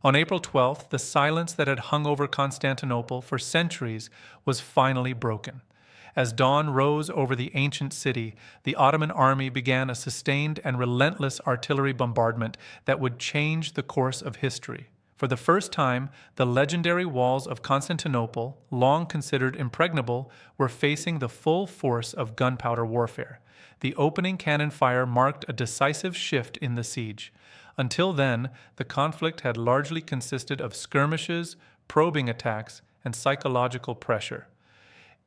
On April 12th, the silence that had hung over Constantinople for centuries was finally broken. As dawn rose over the ancient city, the Ottoman army began a sustained and relentless artillery bombardment that would change the course of history. For the first time, the legendary walls of Constantinople, long considered impregnable, were facing the full force of gunpowder warfare. The opening cannon fire marked a decisive shift in the siege. Until then, the conflict had largely consisted of skirmishes, probing attacks, and psychological pressure.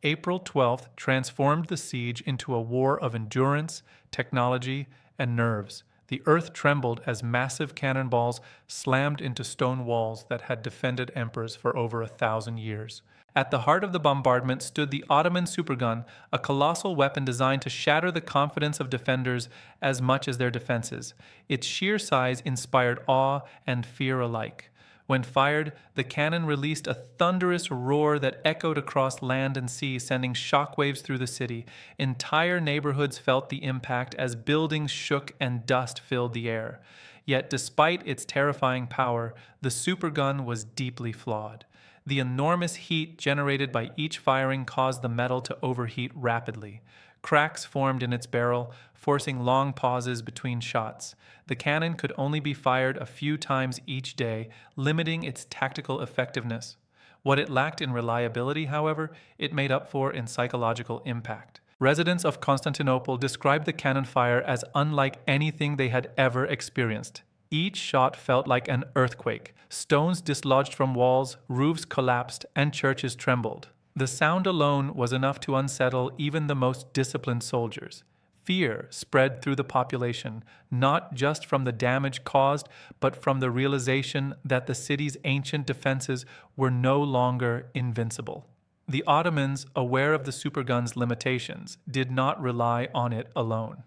April 12th transformed the siege into a war of endurance, technology, and nerves. The earth trembled as massive cannonballs slammed into stone walls that had defended emperors for over 1,000 years. At the heart of the bombardment stood the Ottoman supergun, a colossal weapon designed to shatter the confidence of defenders as much as their defenses. Its sheer size inspired awe and fear alike. When fired, the cannon released a thunderous roar that echoed across land and sea, sending shockwaves through the city. Entire neighborhoods felt the impact as buildings shook and dust filled the air. Yet, despite its terrifying power, the supergun was deeply flawed. The enormous heat generated by each firing caused the metal to overheat rapidly. Cracks formed in its barrel, forcing long pauses between shots. The cannon could only be fired a few times each day, limiting its tactical effectiveness. What it lacked in reliability, however, it made up for in psychological impact. Residents of Constantinople described the cannon fire as unlike anything they had ever experienced. Each shot felt like an earthquake. Stones dislodged from walls, roofs collapsed, and churches trembled. The sound alone was enough to unsettle even the most disciplined soldiers. Fear spread through the population, not just from the damage caused, but from the realization that the city's ancient defenses were no longer invincible. The Ottomans, aware of the supergun's limitations, did not rely on it alone.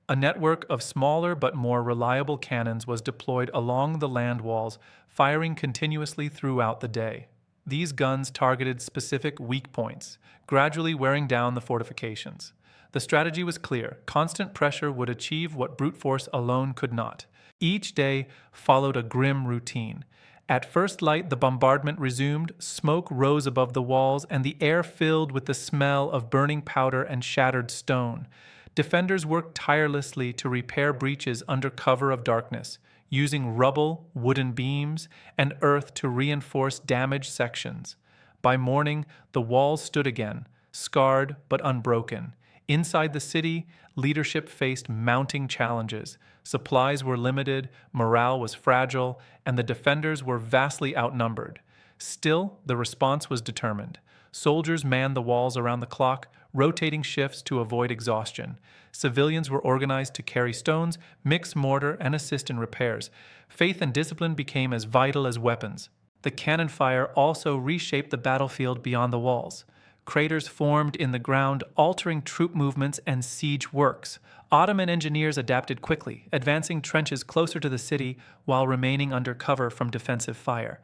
A network of smaller but more reliable cannons was deployed along the land walls, firing continuously throughout the day. These guns targeted specific weak points, gradually wearing down the fortifications. The strategy was clear: constant pressure would achieve what brute force alone could not. Each day followed a grim routine. At first light, the bombardment resumed, smoke rose above the walls, and the air filled with the smell of burning powder and shattered stone. Defenders worked tirelessly to repair breaches under cover of darkness, using rubble, wooden beams, and earth to reinforce damaged sections. By morning, the walls stood again, scarred but unbroken. Inside the city, leadership faced mounting challenges. Supplies were limited, morale was fragile, and the defenders were vastly outnumbered. Still, the response was determined. Soldiers manned the walls around the clock, rotating shifts to avoid exhaustion. Civilians were organized to carry stones, mix mortar, and assist in repairs. Faith and discipline became as vital as weapons. The cannon fire also reshaped the battlefield beyond the walls. Craters formed in the ground, altering troop movements and siege works. Ottoman engineers adapted quickly, advancing trenches closer to the city while remaining under cover from defensive fire.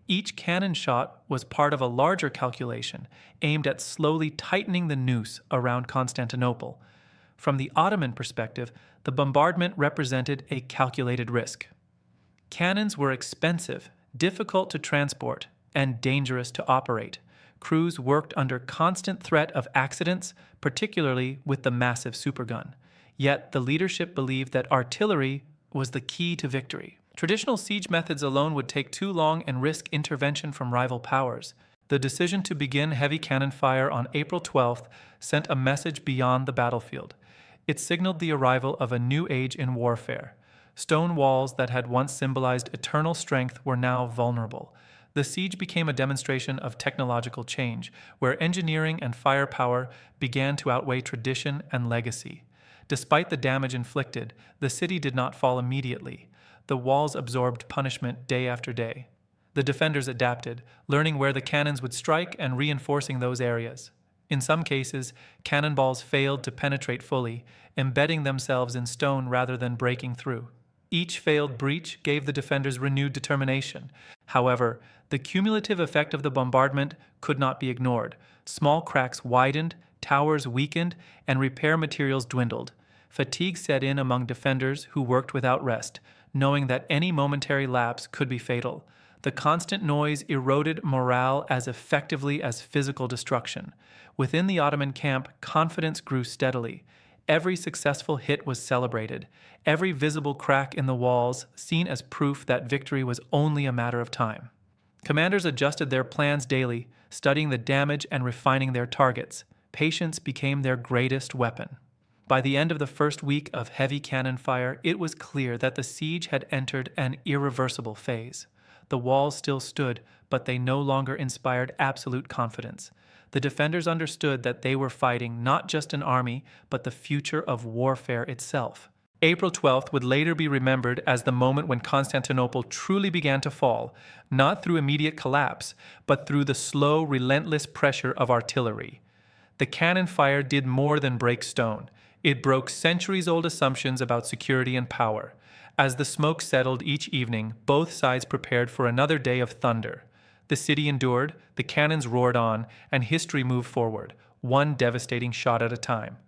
Each cannon shot was part of a larger calculation, aimed at slowly tightening the noose around Constantinople. From the Ottoman perspective, the bombardment represented a calculated risk. Cannons were expensive, difficult to transport, and dangerous to operate. Crews worked under constant threat of accidents, particularly with the massive supergun. Yet the leadership believed that artillery was the key to victory. Traditional siege methods alone would take too long and risk intervention from rival powers. The decision to begin heavy cannon fire on April 12th sent a message beyond the battlefield. It signaled the arrival of a new age in warfare. Stone walls that had once symbolized eternal strength were now vulnerable. The siege became a demonstration of technological change, where engineering and firepower began to outweigh tradition and legacy. Despite the damage inflicted, the city did not fall immediately. The walls absorbed punishment day after day. The defenders adapted, learning where the cannons would strike and reinforcing those areas. In some cases, cannonballs failed to penetrate fully, embedding themselves in stone rather than breaking through. Each failed breach gave the defenders renewed determination. However, the cumulative effect of the bombardment could not be ignored. Small cracks widened, towers weakened, and repair materials dwindled. Fatigue set in among defenders who worked without rest, knowing that any momentary lapse could be fatal. The constant noise eroded morale as effectively as physical destruction. Within the Ottoman camp, confidence grew steadily. Every successful hit was celebrated, every visible crack in the walls seen as proof that victory was only a matter of time. Commanders adjusted their plans daily, studying the damage and refining their targets. Patience became their greatest weapon. By the end of the first week of heavy cannon fire, it was clear that the siege had entered an irreversible phase. The walls still stood, but they no longer inspired absolute confidence. The defenders understood that they were fighting not just an army, but the future of warfare itself. April 12th would later be remembered as the moment when Constantinople truly began to fall, not through immediate collapse, but through the slow, relentless pressure of artillery. The cannon fire did more than break stone. It broke centuries-old assumptions about security and power. As the smoke settled each evening, both sides prepared for another day of thunder. The city endured, the cannons roared on, and history moved forward, one devastating shot at a time.